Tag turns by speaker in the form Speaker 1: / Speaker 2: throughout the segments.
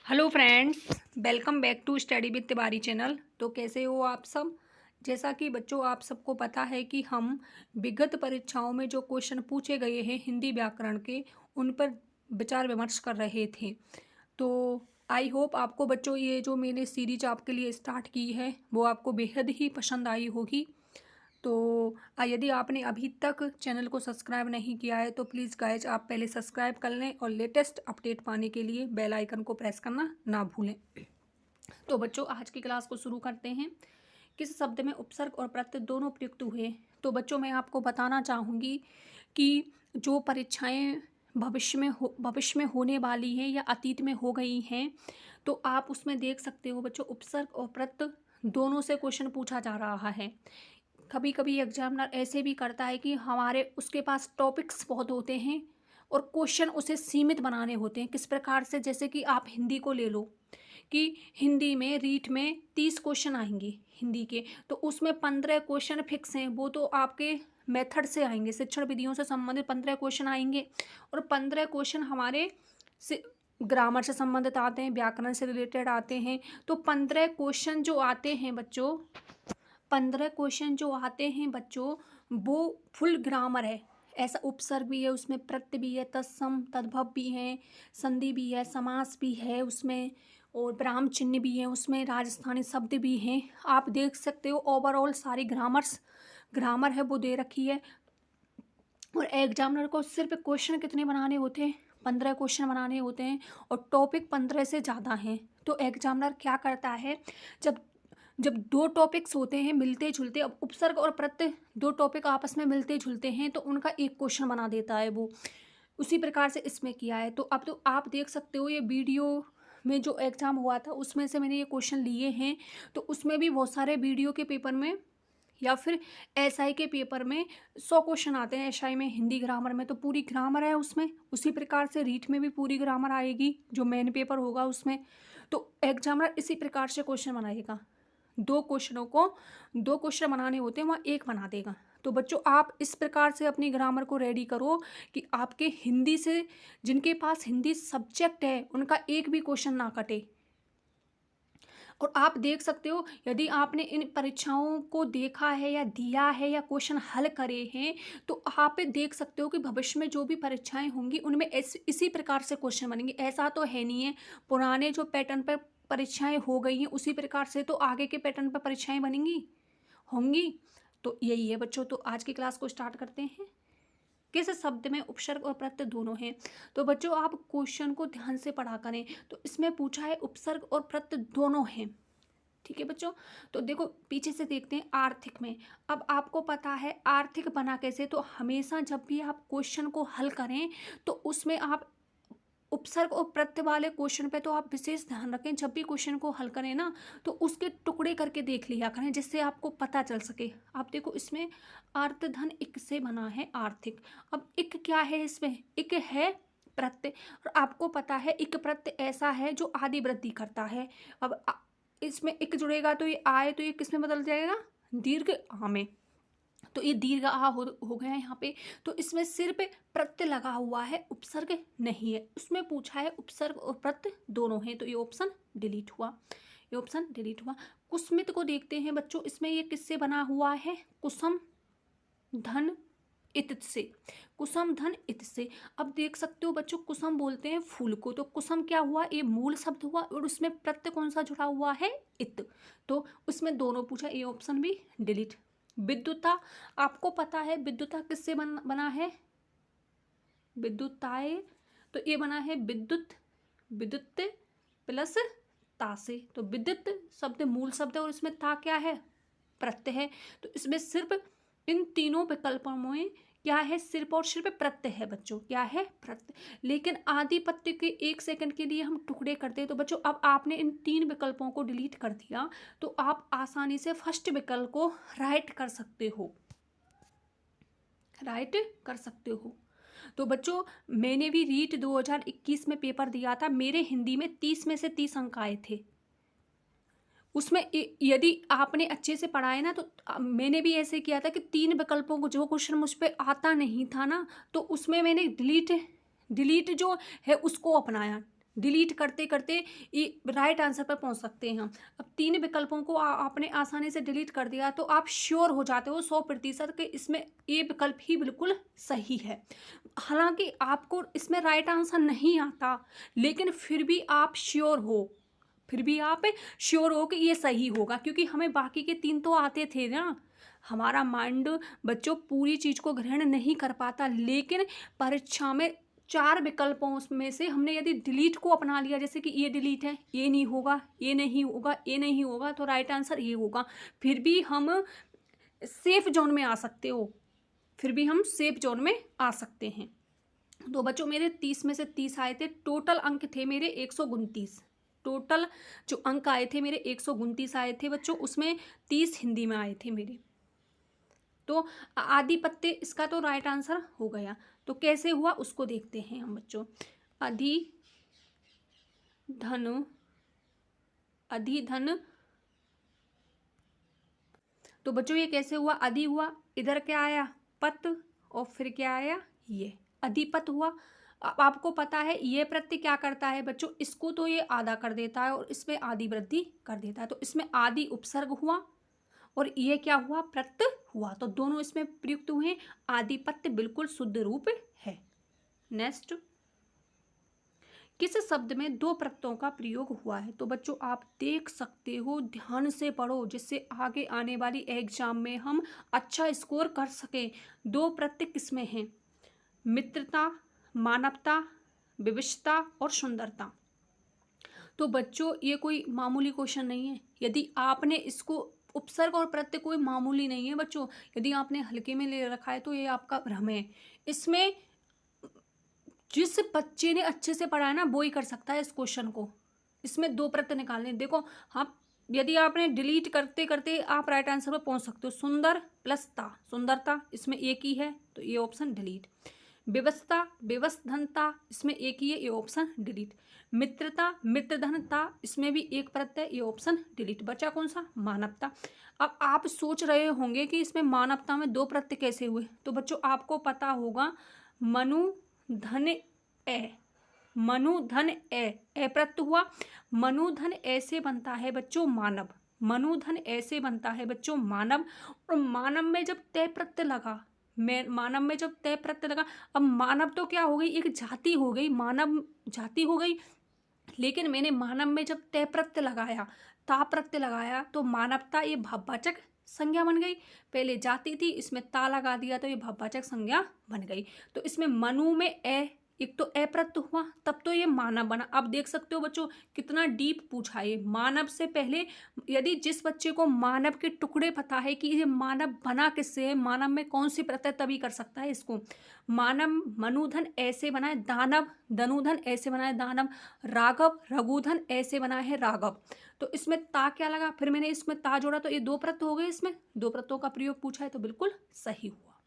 Speaker 1: Hello friends, welcome back to study with Tiwari channel. तो कैसे हो आप सब। जैसा कि बच्चों आप सबको पता है कि हम विगत परीक्षाओं में जो क्वेश्चन पूछे गए हैं हिंदी व्याकरण के, उन पर विचार विमर्श कर रहे थे। तो आई होप आपको बच्चों ये जो मैंने सीरीज आपके लिए स्टार्ट की है वो आपको बेहद ही पसंद आई होगी। तो यदि आपने अभी तक चैनल को सब्सक्राइब नहीं किया है तो प्लीज़ गाइज आप पहले सब्सक्राइब कर लें और लेटेस्ट अपडेट पाने के लिए बेल आइकन को प्रेस करना ना भूलें। तो बच्चों आज की क्लास को शुरू करते हैं। किस शब्द में उपसर्ग और प्रत्यय दोनों प्रयुक्त हुए। तो बच्चों मैं आपको बताना चाहूँगी कि जो परीक्षाएं भविष्य में होने वाली हैं या अतीत में हो गई हैं, तो आप उसमें देख सकते हो बच्चों उपसर्ग और प्रत्यय दोनों से क्वेश्चन पूछा जा रहा है। कभी कभी एग्जामिनर ऐसे भी करता है कि हमारे उसके पास टॉपिक्स बहुत होते हैं और क्वेश्चन उसे सीमित बनाने होते हैं। किस प्रकार से, जैसे कि आप हिंदी को ले लो कि हिंदी में रीट में 30 क्वेश्चन आएंगे हिंदी के, तो उसमें 15 क्वेश्चन फिक्स हैं, वो तो आपके मेथड से आएंगे, शिक्षण विधियों से संबंधित 15 क्वेश्चन आएंगे और 15 क्वेश्चन हमारे से ग्रामर से संबंधित आते हैं, व्याकरण से रिलेटेड आते हैं। तो 15 क्वेश्चन जो आते हैं बच्चों, 15 क्वेश्चन जो आते हैं बच्चों, वो फुल ग्रामर है। ऐसा उपसर्ग भी है उसमें, प्रत्यय भी है, तत्सम तद्भव भी है, संधि भी है, समास भी है उसमें, और विराम चिन्ह भी है उसमें, राजस्थानी शब्द भी हैं। आप देख सकते हो ओवरऑल सारी ग्रामर है वो दे रखी है। और एग्जामिनर को सिर्फ क्वेश्चन कितने बनाने होते हैं, 15 क्वेश्चन बनाने होते हैं और टॉपिक 15 से ज़्यादा हैं। तो एग्जामिनर क्या करता है, जब जब दो टॉपिक्स होते हैं मिलते जुलते, अब उपसर्ग और प्रत्यय दो टॉपिक आपस में मिलते जुलते हैं तो उनका एक क्वेश्चन बना देता है वो। उसी प्रकार से इसमें किया है। तो अब तो आप देख सकते हो ये वीडियो में जो एग्ज़ाम हुआ था उसमें से मैंने ये क्वेश्चन लिए हैं। तो उसमें भी बहुत सारे वीडियो के पेपर में या फिर एसआई के पेपर में 100 क्वेश्चन आते हैं। एसआई में हिंदी ग्रामर में तो पूरी ग्रामर है उसमें, उसी प्रकार से रीट में भी पूरी ग्रामर आएगी जो मेन पेपर होगा उसमें। तो एग्जामिनर इसी प्रकार से क्वेश्चन बनाएगा। दो क्वेश्चन बनाने होते हैं, वहाँ एक बना देगा। तो बच्चों आप इस प्रकार से अपनी ग्रामर को रेडी करो कि आपके हिंदी से, जिनके पास हिंदी सब्जेक्ट है, उनका एक भी क्वेश्चन ना कटे। और आप देख सकते हो यदि आपने इन परीक्षाओं को देखा है या दिया है या क्वेश्चन हल करे हैं, तो आप देख सकते हो कि भविष्य में जो भी परीक्षाएं होंगी उनमें इसी प्रकार से क्वेश्चन बनेंगे। ऐसा तो है नहीं है पुराने जो पैटर्न पर परीक्षाएं हो गई हैं उसी प्रकार से तो आगे के पैटर्न पर परीक्षाएं बनेंगी होंगी। तो यही है बच्चों। तो आज की क्लास को स्टार्ट करते हैं। किस शब्द में उपसर्ग और प्रत्यय दोनों हैं। तो बच्चों आप क्वेश्चन को ध्यान से पढ़ा करें। तो इसमें पूछा है उपसर्ग और प्रत्यय दोनों हैं, ठीक है बच्चों। तो देखो पीछे से देखते हैं आर्थिक में। अब आपको पता है आर्थिक बना कैसे, तो हमेशा जब भी आप क्वेश्चन को हल करें तो उसमें आप उपसर्ग और प्रत्यय वाले क्वेश्चन पे तो आप विशेष ध्यान रखें। जब भी क्वेश्चन को हल करें ना तो उसके टुकड़े करके देख लिया करें जिससे आपको पता चल सके। आप देखो इसमें अर्थधन इक से बना है आर्थिक। अब इक क्या है, इसमें इक है प्रत्यय, और आपको पता है इक प्रत्यय ऐसा है जो आदि वृद्धि करता है। अब इसमें इक जुड़ेगा तो ये आए, तो ये किस में बदल जाएगा, दीर्घ आ में। तो ये दीर्घ आ हो गया यहाँ पे। तो इसमें सिर्फ प्रत्यय लगा हुआ है, उपसर्ग नहीं है। उसमें पूछा है उपसर्ग और प्रत्यय दोनों हैं, तो ये ऑप्शन डिलीट हुआ, ये ऑप्शन डिलीट हुआ। कुसमित को देखते हैं बच्चों। इसमें ये किससे बना हुआ है, कुसुम धन इत से, कुसुम धन इत से। अब देख सकते हो बच्चों कुसुम बोलते हैं फूल को, तो कुसुम क्या हुआ, ये मूल शब्द हुआ और उसमें प्रत्यय कौन सा जुड़ा हुआ है, इत। तो उसमें दोनों पूछा, ये ऑप्शन भी डिलीट। विद्युता, आपको पता है विद्युता किससे बना है, विद्युताए, तो ये बना है विद्युत, विद्युत प्लस ता से। तो विद्युत शब्द मूल शब्द है और इसमें ता क्या है, प्रत्यय है। तो इसमें सिर्फ इन तीनों विकल्पों में क्या है, सिर्फ और सिर्फ प्रत्यय है बच्चों, क्या है, प्रत्यय। लेकिन आदि प्रत्यय के एक सेकंड के लिए हम टुकड़े करते हैं। तो बच्चों अब आपने इन तीन विकल्पों को डिलीट कर दिया तो आप आसानी से फर्स्ट विकल्प को राइट कर सकते हो, राइट कर सकते हो। तो बच्चों मैंने भी रीट 2021 में पेपर दिया था, मेरे हिंदी में 30 में से 30 अंक आए थे। उसमें यदि आपने अच्छे से पढ़ा है ना, तो मैंने भी ऐसे किया था कि तीन विकल्पों को, जो क्वेश्चन मुझ पर आता नहीं था ना, तो उसमें मैंने डिलीट जो है उसको अपनाया। डिलीट करते करते ये राइट आंसर पर पहुंच सकते हैं हम। अब 3 विकल्पों को आपने आसानी से डिलीट कर दिया तो आप श्योर हो जाते हो 100% कि इसमें ये विकल्प ही बिल्कुल सही है। हालांकि आपको इसमें राइट आंसर नहीं आता, लेकिन फिर भी आप श्योर हो कि ये सही होगा, क्योंकि हमें बाकी के 3 तो आते थे ना। हमारा माइंड बच्चों पूरी चीज को ग्रहण नहीं कर पाता, लेकिन परीक्षा में 4 विकल्पों में से हमने यदि डिलीट को अपना लिया, जैसे कि ये डिलीट है, ये नहीं होगा, ये नहीं होगा, ये नहीं होगा, तो राइट आंसर ये होगा, फिर भी हम सेफ जोन में आ सकते हो, फिर भी हम सेफ जोन में आ सकते हैं। तो बच्चों मेरे 30 में से 30 आए थे। टोटल अंक थे मेरे 129। टोटल जो अंक आए थे मेरे 129 आए थे बच्चों, उसमें 30 हिंदी में आए थे मेरे। तो आदिपत्य इसका तो राइट आंसर हो गया। तो कैसे हुआ उसको देखते हैं हम बच्चों। अधिधन, तो बच्चों ये कैसे हुआ, अधि हुआ, इधर क्या आया, पत, और फिर क्या आया, ये अधिपत हुआ। अब आपको पता है ये प्रत्यय क्या करता है बच्चों, इसको तो ये आधा कर देता है और इसमें आदि वृद्धि कर देता है, तो इसमें आदि उपसर्ग हुआ और ये क्या हुआ, प्रत्यय हुआ, तो दोनों इसमें प्रयुक्त हुए। आदिपत्य बिल्कुल शुद्ध रूप है। नेक्स्ट, किस शब्द में 2 प्रत्ययों का प्रयोग हुआ है। तो बच्चों आप देख सकते हो, ध्यान से पढ़ो जिससे आगे आने वाली एग्जाम में हम अच्छा स्कोर कर सकें। 2 प्रत्यय किसमें हैं, मित्रता, मानवता, विविधता और सुंदरता। तो बच्चों ये कोई मामूली क्वेश्चन नहीं है। यदि आपने इसको, उपसर्ग और प्रत्यय कोई मामूली नहीं है बच्चों, यदि आपने हल्के में ले रखा है तो ये आपका भ्रम है। इसमें जिस बच्चे ने अच्छे से पढ़ा है ना वो ही कर सकता है इस क्वेश्चन को। इसमें 2 प्रत्यय निकालने, देखो हाँ, यदि आपने डिलीट करते करते आप राइट आंसर पर पहुंच सकते हो। सुंदर प्लस ता, सुंदरता, इसमें एक ही है तो ये ऑप्शन डिलीट। विवशता, विवशधनता, इसमें एक ही है, ये ऑप्शन डिलीट। मित्रता, मित्रधनता, इसमें भी एक प्रत्यय, ये ऑप्शन डिलीट। बचा कौन सा, मानवता। अब आप सोच रहे होंगे कि इसमें मानवता में 2 प्रत्यय कैसे हुए। तो बच्चों आपको पता होगा, मनु धन ए, मनु धन ए प्रत्यय हुआ। मनु धन ऐसे बनता है बच्चों मानव, मनु धन ऐसे बनता है बच्चों मानव, और मानव में जब तय प्रत्यय लगा, मानव में जब तय प्रत्यय लगा, अब मानव तो क्या हो गई, एक जाति हो गई, मानव जाति हो गई, लेकिन मैंने मानव में जब तय प्रत्यय लगाया, ता प्रत्यय लगाया, तो मानवता ये भाववाचक संज्ञा बन गई। पहले जाति थी, इसमें ता लगा दिया तो ये भाववाचक संज्ञा बन गई। तो इसमें मनु में ए, एक तो ए प्रत्यय हुआ, तब तो ये मानव बना। अब देख सकते हो बच्चों कितना डीप पूछा है। मानव से पहले, यदि जिस बच्चे को मानव के टुकड़े पता है कि ये मानव बना किससे है, मानव में कौन सी प्रत्यय, तभी कर सकता है इसको। मानव, मनुधन ऐसे बना है दानव, धनुधन ऐसे बना है दानव, राघव, रघुधन ऐसे बना है राघव। तो इसमें ता क्या लगा, फिर मैंने इसमें ता जोड़ा तो ये 2 प्रत्यय हो गए। इसमें 2 प्रत्ययों का प्रयोग पूछा है तो बिल्कुल सही हुआ।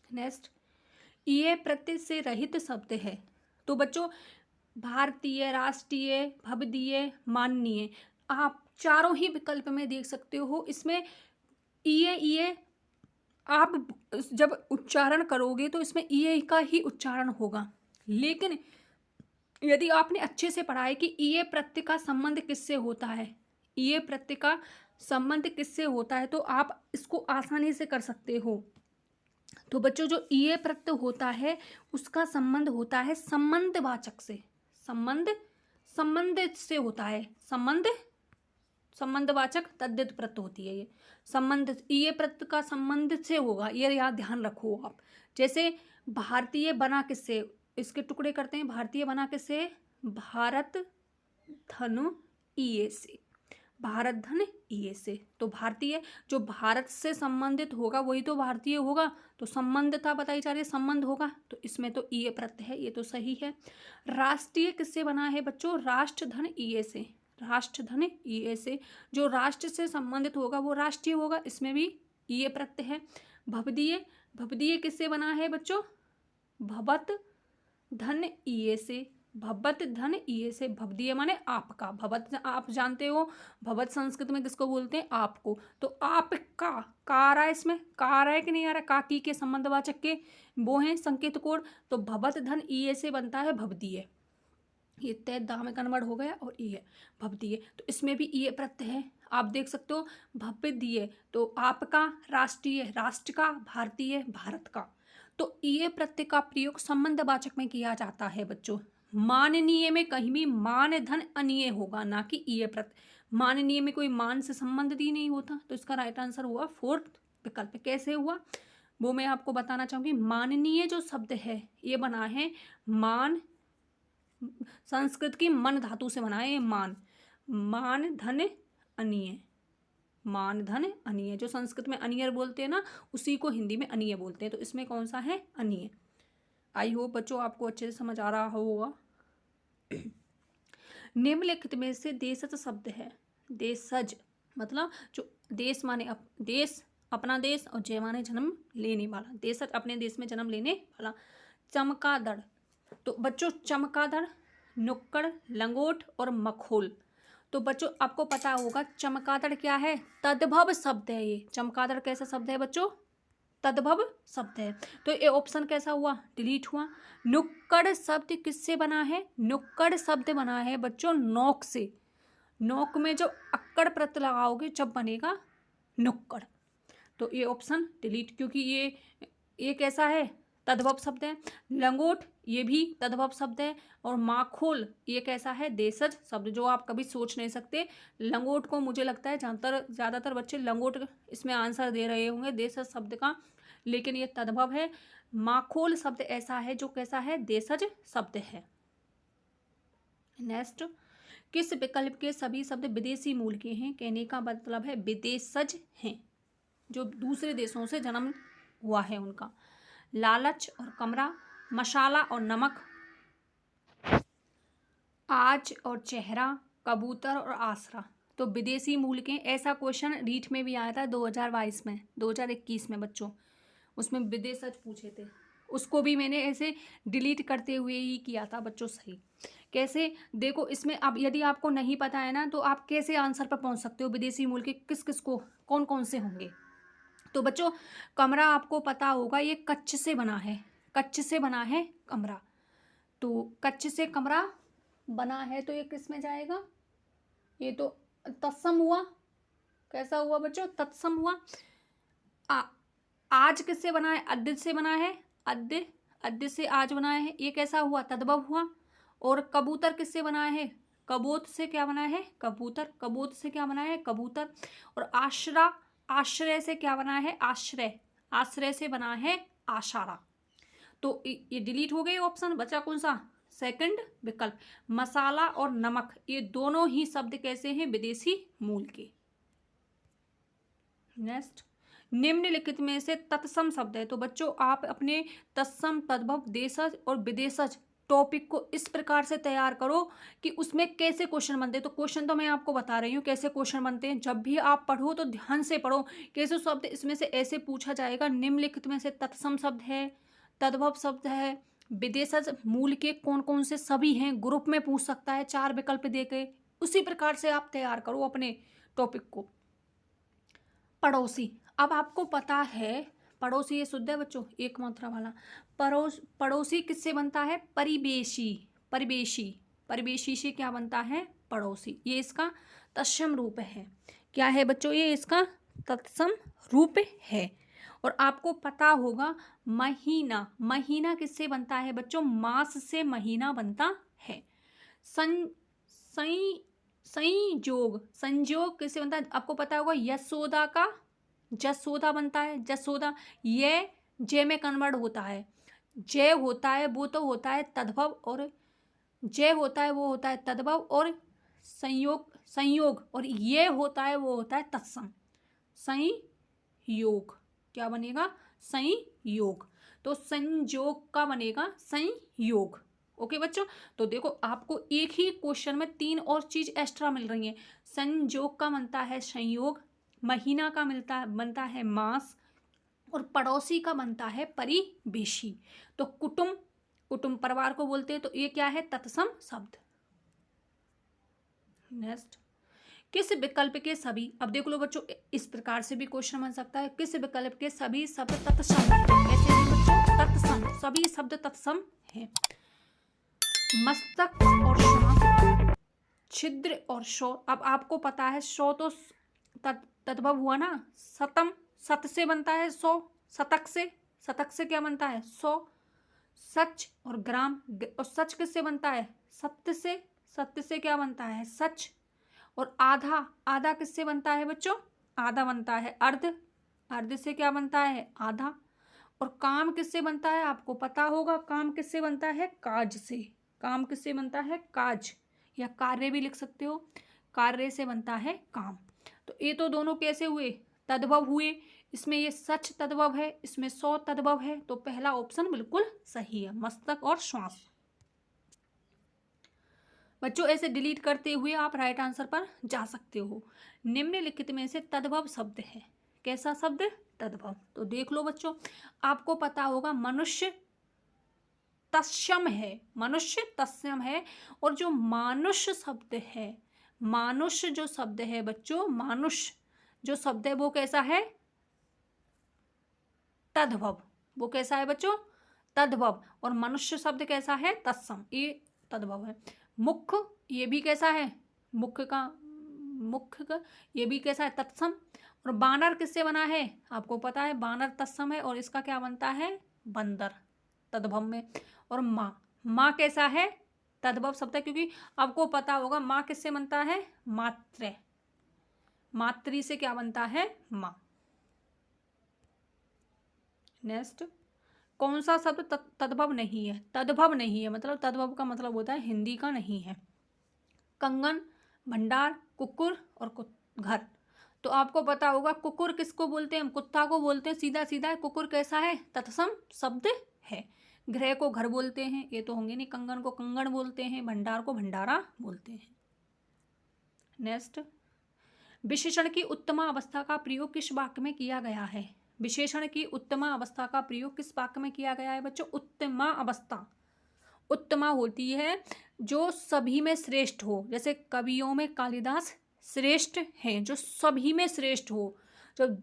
Speaker 1: नेक्स्ट, ये प्रत्यय से रहित शब्द है। तो बच्चों भारतीय, राष्ट्रीय, भवदीय, माननीय, आप चारों ही विकल्प में देख सकते हो। इसमें ये आप जब उच्चारण करोगे तो इसमें ये का ही उच्चारण होगा, लेकिन यदि आपने अच्छे से पढ़ा है कि ये प्रत्यय का संबंध किससे होता है, ये प्रत्यय का संबंध किससे होता है, तो आप इसको आसानी से कर सकते हो। तो बच्चों जो ये प्रत्यय होता है उसका संबंध होता है संबंधवाचक से, संबंध से होता है, संबंधवाचक तद्धित प्रत्यय होती है ये संबंध। ये प्रत्यय का संबंध से होगा, ये याद ध्यान रखो आप। जैसे भारतीय बना किससे, इसके टुकड़े करते हैं, भारतीय बना किससे, भारत धन ईए से, भारत धन ईए से। तो भारतीय जो भारत से संबंधित होगा वही तो भारतीय होगा, तो संबंधता बताई जा रही है, संबंध होगा, तो इसमें तो ईए प्रत्यय है, ये तो सही है। राष्ट्रीय किससे बना है बच्चों, राष्ट्र धन ईए से, राष्ट्र धन ईए से, जो राष्ट्र से संबंधित होगा वो राष्ट्रीय होगा, इसमें भी ईए प्रत्यय है। भवदीय, भवदीय किससे बना है बच्चों, भवत धन ईए से, भवत धन ईए से, भवदीय माने आपका, भवत आप जानते हो, भवत संस्कृत में किसको बोलते हैं, आपको, तो आपका का आ रहा है, इसमें का आ रहा है कि नहीं आ रहा, का की के संबंधवाचक के वो हैं संकेत कोड, तो भवत धन ईए से बनता है भवदीय। ये तय दा में कन्वर्ट हो गया और ई है भवदीय, तो इसमें भी ई प्रत्यय है। आप देख सकते हो भवदीय, तो आपका, राष्ट्रीय, राष्ट्र का, भारतीय, भारत का। तो ई प्रत्यय का प्रयोग संबंधवाचक में किया जाता है बच्चों। माननीय में कहीं भी मान धन अनीय होगा, ना कि ई प्रत्यय। माननीय में कोई मान से संबंध ही नहीं होता, तो इसका राइट आंसर हुआ फोर्थ विकल्प। कैसे हुआ वो मैं आपको बताना चाहूंगी। माननीय जो शब्द है ये बना है मान, संस्कृत की मन धातु से बना है ये मान। मान धन अनीय, मान धन अनीय, जो संस्कृत में अनियर बोलते हैं ना, उसी को हिंदी में अनीय बोलते हैं। तो इसमें कौन सा है? अनीय। आई होप बच्चों आपको अच्छे से समझ आ रहा होगा। निम्नलिखित में से देशज शब्द है। देशज मतलब जो देश माने देश, अपना देश, और जय माने जन्म लेने वाला। देशज अपने देश में जन्म लेने वाला। चमगादड़, तो बच्चों चमगादड़, नुक्कड़, लंगोट और मखोल। तो बच्चों आपको पता होगा चमगादड़ क्या है? तद्भव शब्द है ये। चमगादड़ कैसा शब्द है बच्चों? तद्भव शब्द है। तो ये ऑप्शन कैसा हुआ? डिलीट हुआ। नुक्कड़ शब्द किससे बना है? नुक्कड़ शब्द बना है बच्चों नोक से। नोक में जो अक्कड़ प्रत्यय लगाओगे जब बनेगा नुक्कड़। तो ये ऑप्शन डिलीट, क्योंकि ये कैसा है? तद्भव शब्द है। लंगोट ये भी तद्भव शब्द है। और माखोल ये कैसा है? देशज शब्द, जो आप कभी सोच नहीं सकते। लंगोट को मुझे लगता है ज़्यादातर बच्चे लंगोट इसमें आंसर दे रहे होंगे देशज शब्द का, लेकिन ये तद्भव है। माखोल शब्द ऐसा है जो कैसा है? देशज शब्द है। नेक्स्ट, किस विकल्प के सभी शब्द विदेशी मूल के हैं? कहने का मतलब है विदेशज हैं, जो दूसरे देशों से जन्म हुआ है उनका। लालच और कमरा, मसाला और नमक, आज और चेहरा, कबूतर और आसरा। तो विदेशी मूल के, ऐसा क्वेश्चन रीट में भी आया था 2022 में, 2021 में बच्चों, उसमें विदेशज पूछे थे। उसको भी मैंने ऐसे डिलीट करते हुए ही किया था बच्चों। सही कैसे? देखो इसमें अब यदि आपको नहीं पता है ना, तो आप कैसे आंसर पर पहुंच सकते हो? विदेशी मूल के किस किस को, कौन कौन से होंगे? तो बच्चों कमरा आपको पता होगा ये कच्छ से बना है। कच्छ से बना है कमरा। तो कच्छ से कमरा बना है, तो ये किस में जाएगा? ये तो तत्सम हुआ। कैसा हुआ बच्चों? तत्सम हुआ। आज किससे बना है? अद्य से बना है। अद्य, अद्य से आज बनाया है, ये कैसा हुआ? तद्भव हुआ। और कबूतर किससे बना है? कबूत से क्या बना है? कबूतर। कबूत से क्या बना है? कबूतर। और आश्रा, आश्रय से क्या बना है? आश्रय। आश्रय से बना है आशारा। तो ये डिलीट हो गए ऑप्शन। बचा कौन सा? सेकंड विकल्प। मसाला और नमक ये दोनों ही शब्द कैसे हैं? विदेशी मूल के। नेक्स्ट, निम्नलिखित में से तत्सम शब्द है। तो बच्चों आप अपने तत्सम, तद्भव, देशज और विदेशज टॉपिक को इस प्रकार से तैयार करो कि उसमें कैसे क्वेश्चन बनते हैं। तो क्वेश्चन तो मैं आपको बता रही हूँ कैसे क्वेश्चन बनते हैं। जब भी आप पढ़ो तो ध्यान से पढ़ो कैसे शब्द इसमें से ऐसे पूछा जाएगा। निम्नलिखित में से तत्सम शब्द है, तद्भव शब्द है, विदेशज मूल के कौन कौन से सभी हैं, ग्रुप में पूछ सकता है 4 विकल्प देके। उसी प्रकार से आप तैयार करो अपने टॉपिक को। पड़ोसी, अब आपको पता है पड़ोसी ये शुद्ध है बच्चों, एक मात्रा वाला। पड़ोसी किससे बनता है? परिवेशी। परिवेशी, परिवेशी से क्या बनता है? पड़ोसी। ये इसका तत्सम रूप है। क्या है बच्चों? ये इसका तत्सम रूप है। और आपको पता होगा महीना, महीना किससे बनता है बच्चों? मास से महीना बनता है। संयोग, संयोग किससे बनता है? आपको पता होगा यशोदा का जसोदा बनता है। जसोदा ये जय में कन्वर्ट होता है। जय होता है वो तो होता है तद्भव, और जय होता है वो होता है तद्भव, और संयोग, संयोग, और ये होता है वो होता है तत्सम। संयोग क्या बनेगा? संयोग। तो संयोग का बनेगा संयोग। ओके बच्चों, तो देखो आपको एक ही क्वेश्चन में 3 और चीज एक्स्ट्रा मिल रही है। संयोग का बनता है संयोग, महीना का बनता है मास, और पड़ोसी का बनता है परिवेशी। तो कुटुंब, कुटुंब परिवार को बोलते हैं, तो ये क्या है? तत्सम शब्द। नेक्स्ट, किस विकल्प के सभी, अब देख लो बच्चों इस प्रकार से भी क्वेश्चन बन सकता है। किस विकल्प के सभी शब्द तत्सम है? कैसे हैं बच्चों? तत्सम, सभी शब्द तत्सम है। मस्तक और श्वास, छिद्र और शौ। अब आपको पता है शौ तो तद्भव हुआ ना, शतम, सत से बनता है सौ, शतक से क्या बनता है सौ, सच और ग्राम, और सच किससे बनता है सत्य से, सत्य से क्या बनता है सच, और आधा, आधा किससे बनता है बच्चों, आधा बनता है अर्ध, अर्ध से क्या बनता है आधा, और काम किससे बनता है आपको पता होगा, काम किससे बनता है काज से, काम किससे बनता है काज, या कार्य भी लिख सकते हो, कार्य से बनता है काम। तो ये तो दोनों कैसे हुए तद्भव हुए, इसमें ये सच तद्भव है, इसमें सौ तद्भव है, तो पहला ऑप्शन बिल्कुल सही है, मस्तक और श्वास। बच्चों ऐसे डिलीट करते हुए आप राइट आंसर पर जा सकते हो। निम्नलिखित में से तद्भव शब्द है, कैसा शब्द तद्भव, तो देख लो बच्चों, आपको पता होगा मनुष्य तस्यम है, मनुष्य तस्यम है, और जो मानुष्य शब्द है, मानुष्य जो शब्द है बच्चों, मानुष्य जो शब्द है वो कैसा है तद्भव, वो कैसा है बच्चों तद्भव, और मनुष्य शब्द कैसा है तत्सम, ये तद्भव है। मुख ये भी कैसा है, मुख्य का, मुख्य का ये भी कैसा है तत्सम, और बानर किससे बना है आपको पता है, बानर तत्सम है, और इसका क्या बनता है बंदर तद्भव में। और माँ, माँ कैसा है तद्भव शब्द है, क्योंकि आपको पता होगा माँ किससे बनता है मात्र, मातृ से क्या बनता है माँ। नेक्स्ट, कौन सा शब्द तद्भव नहीं है, तद्भव नहीं है मतलब तद्भव का मतलब होता है हिंदी का नहीं है, कंगन, भंडार, कुकुर और घर। तो आपको पता होगा कुकुर किसको बोलते हैं, हम कुत्ता को बोलते हैं, सीधा सीधा है। कुकुर कैसा है तत्सम शब्द है। गृह को घर बोलते हैं, ये तो होंगे नहीं, कंगन को कंगन बोलते हैं, भंडार को भंडारा बोलते हैं। नेक्स्ट, विशेषण की उत्तम अवस्था का प्रयोग किस वाक्य में किया गया है, विशेषण की उत्तम अवस्था का प्रयोग किस वाक्य में किया गया है बच्चों, उत्तमा अवस्था, उत्तमा होती है जो सभी में श्रेष्ठ हो, जैसे कवियों में कालिदास श्रेष्ठ हैं, जो सभी में श्रेष्ठ हो, जब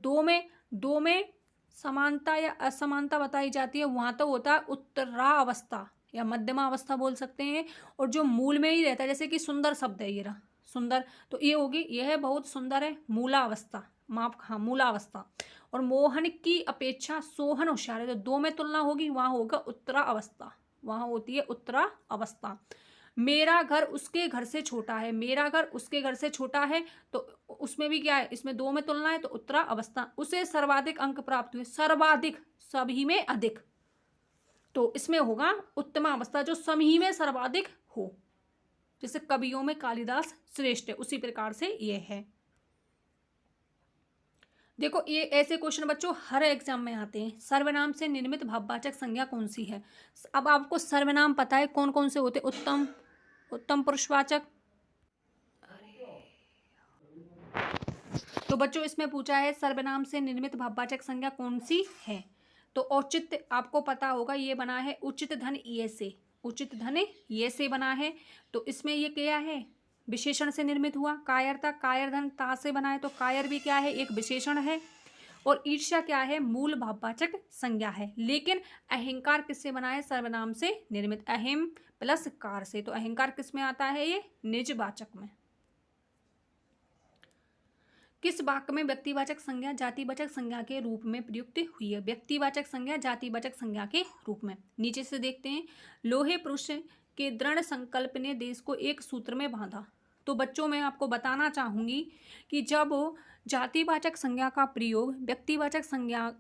Speaker 1: दो में समानता या असमानता बताई जाती है वहाँ तो होता है उत्तरा अवस्था या मध्यमा अवस्था बोल सकते हैं, और जो मूल में ही रहता है, जैसे कि सुंदर शब्द है ये रहा सुंदर, तो ये होगी यह बहुत सुंदर है मूला अवस्था, माफ हाँ मूला अवस्था। और मोहन की अपेक्षा सोहन होशियार है, तो दो में तुलना होगी वहाँ होगा उत्तरा अवस्था, वहाँ होती है उत्तरा अवस्था। मेरा घर उसके घर से छोटा है, मेरा घर उसके घर से छोटा है, तो उसमें भी क्या है, इसमें दो में तुलना है तो उत्तरा अवस्था। उसे सर्वाधिक अंक प्राप्त हुए, सर्वाधिक सभी में अधिक, तो इसमें होगा उत्तमा अवस्था जो सभी में सर्वाधिक हो, जैसे कवियों में कालिदास श्रेष्ठ है उसी प्रकार से ये है। देखो ये ऐसे क्वेश्चन बच्चों हर एग्जाम में आते हैं। सर्वनाम से निर्मित भाववाचक संज्ञा कौन सी है, अब आपको सर्वनाम पता है कौन कौन से होते, उत्तम, उत्तम पुरुषवाचक, तो बच्चों इसमें पूछा है सर्वनाम से निर्मित भाववाचक संज्ञा कौन सी है, तो औचित्य आपको पता होगा ये बना है उचित धन ये से, उचित धन ये से बना है, तो इसमें ये क्या है विशेषण से निर्मित हुआ। कायरता, कायर धन ता से बना है, तो कायर भी क्या है एक विशेषण है। और ईर्ष्या क्या है मूल भाववाचक संज्ञा है। लेकिन अहंकार किससे बना है सर्वनाम से निर्मित, अहिम प्लस कार से, तो अहंकार किस में आता है ये निजवाचक में। किस वाक्य में व्यक्तिवाचक संज्ञा जातिवाचक संज्ञा के रूप में प्रयुक्त हुई है, व्यक्तिवाचक संज्ञा जातिवाचक संज्ञा के रूप में। नीचे से देखते हैं, लोहे पुरुष के दृढ़ संकल्प ने देश को एक सूत्र में बांधा। तो बच्चों मैं आपको बताना चाहूँगी कि जब जातिवाचक संज्ञा का प्रयोग व्यक्तिवाचक संज्ञा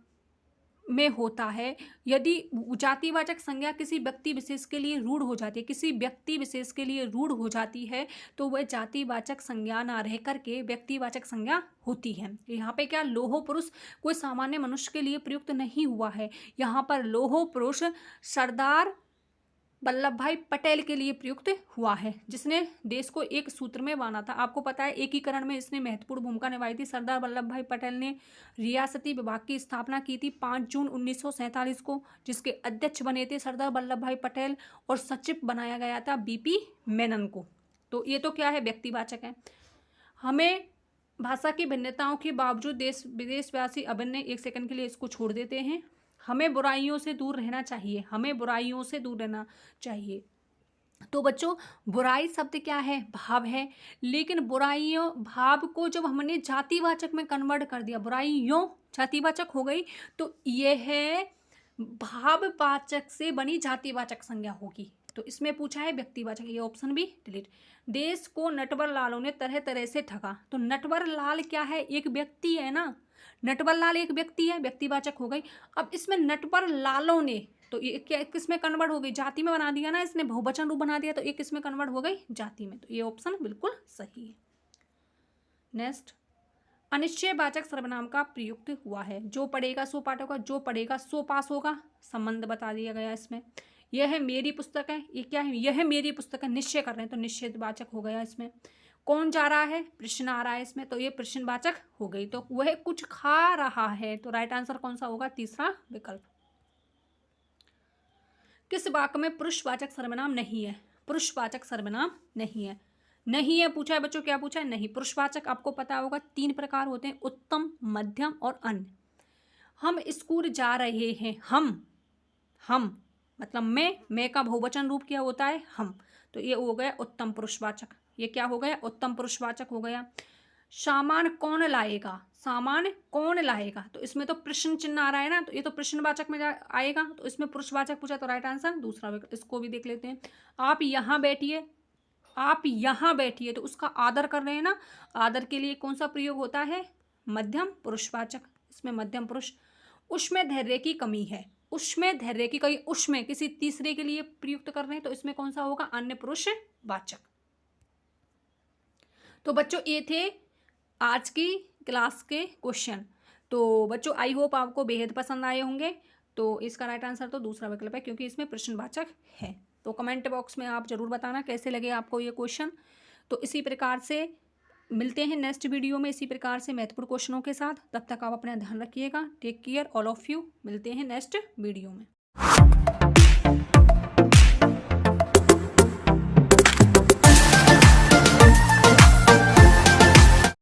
Speaker 1: में होता है, यदि जातिवाचक संज्ञा किसी व्यक्ति विशेष के लिए रूढ़ हो जाती है, किसी व्यक्ति विशेष के लिए रूढ़ हो जाती है, तो वह जातिवाचक संज्ञा ना रह करके व्यक्तिवाचक संज्ञा होती है। यहाँ पे क्या लोहो पुरुष कोई सामान्य मनुष्य के लिए प्रयुक्त नहीं हुआ है, यहाँ पर लोहो पुरुष सरदार वल्लभ भाई पटेल के लिए प्रयुक्त हुआ है, जिसने देश को एक सूत्र में बांधा था। आपको पता है एकीकरण में इसने महत्वपूर्ण भूमिका निभाई थी। सरदार वल्लभ भाई पटेल ने रियासती विभाग की स्थापना की थी 5 जून 1947 को, जिसके अध्यक्ष बने थे सरदार वल्लभ भाई पटेल, और सचिव बनाया गया था बीपी मेनन को। तो ये तो क्या है व्यक्तिवाचक है। हमें भाषा की भिन्नताओं के बावजूद देश विदेशवासी अभिन्न, एक सेकंड के लिए इसको छोड़ देते हैं, हमें बुराइयों से दूर रहना चाहिए, हमें बुराइयों से दूर रहना चाहिए। तो बच्चों बुराई शब्द क्या है, भाव है, लेकिन बुराइयों भाव को जब हमने जातिवाचक में कन्वर्ट कर दिया, बुराइयों जातिवाचक हो गई, तो यह है भाववाचक से बनी जातिवाचक संज्ञा होगी। तो इसमें पूछा है व्यक्तिवाचक, ये ऑप्शन भी डिलीट। देश को नटवर लालों ने तरह तरह से ठगा, तो नटवर लाल क्या है, एक व्यक्ति है ना, नटवर लाल एक व्यक्ति है, व्यक्तिवाचक हो गई। अब इसमें नटवर लालों ने, तो ये क्या किस में कन्वर्ट हो गई, जाति में बना दिया ना, इसने बहुवचन रूप बना दिया, तो ये किस में कन्वर्ट हो गई, जाति में। तो ये ऑप्शन बिल्कुल सही है। नेक्स्ट, अनिश्चयवाचक सर्वनाम का प्रयुक्त हुआ है, जो पढ़ेगा सो पाठ होगा, जो पढ़ेगा सो पास होगा, संबंध बता दिया गया इसमें। यह है मेरी पुस्तक है, ये क्या है, यह मेरी पुस्तक है, निश्चय कर रहे हैं तो निश्चयवाचक हो गया इसमें। कौन जा रहा है, प्रश्न आ रहा है इसमें, तो ये प्रश्नवाचक हो गई। तो वह कुछ खा रहा है, तो राइट आंसर कौन सा होगा, तीसरा विकल्प। किस वाक्य में पुरुषवाचक सर्वनाम नहीं है, पुरुषवाचक सर्वनाम नहीं है, नहीं है पूछा है बच्चों, क्या पूछा है, नहीं। पुरुषवाचक आपको पता होगा 3 प्रकार होते हैं, उत्तम, मध्यम और अन्य। हम स्कूल जा रहे हैं, हम मतलब मैं का बहुवचन रूप क्या होता है, हम, तो ये हो गया उत्तम पुरुषवाचक, ये क्या हो गया, उत्तम पुरुषवाचक हो गया। सामान कौन लाएगा, सामान कौन लाएगा, तो इसमें तो प्रश्न चिन्ह आ रहा है ना, तो ये तो प्रश्नवाचक में आएगा, तो इसमें पुरुषवाचक पूछा, तो राइट आंसर दूसरा विकल्प। इसको भी देख लेते हैं, आप यहाँ बैठिए, आप यहाँ बैठिए, तो उसका आदर कर रहे हैं ना, आदर के लिए कौन सा प्रयोग होता है, मध्यम पुरुषवाचक, इसमें मध्यम पुरुष। उसमें धैर्य की कमी है, उसमें धैर्य की कमी, उसमें किसी तीसरे के लिए प्रयुक्त कर रहे हैं, तो इसमें कौन सा होगा, अन्य पुरुषवाचक। तो बच्चों ये थे आज की क्लास के क्वेश्चन। तो बच्चों आई होप आपको बेहद पसंद आए होंगे। तो इसका राइट आंसर तो दूसरा विकल्प है, क्योंकि इसमें प्रश्नवाचक है। तो कमेंट बॉक्स में आप जरूर बताना कैसे लगे आपको ये क्वेश्चन। तो इसी प्रकार से मिलते हैं नेक्स्ट वीडियो में इसी प्रकार से महत्वपूर्ण क्वेश्चनों के साथ। तब तक आप अपना ध्यान रखिएगा। Take care all of you. मिलते हैं नेक्स्ट वीडियो में।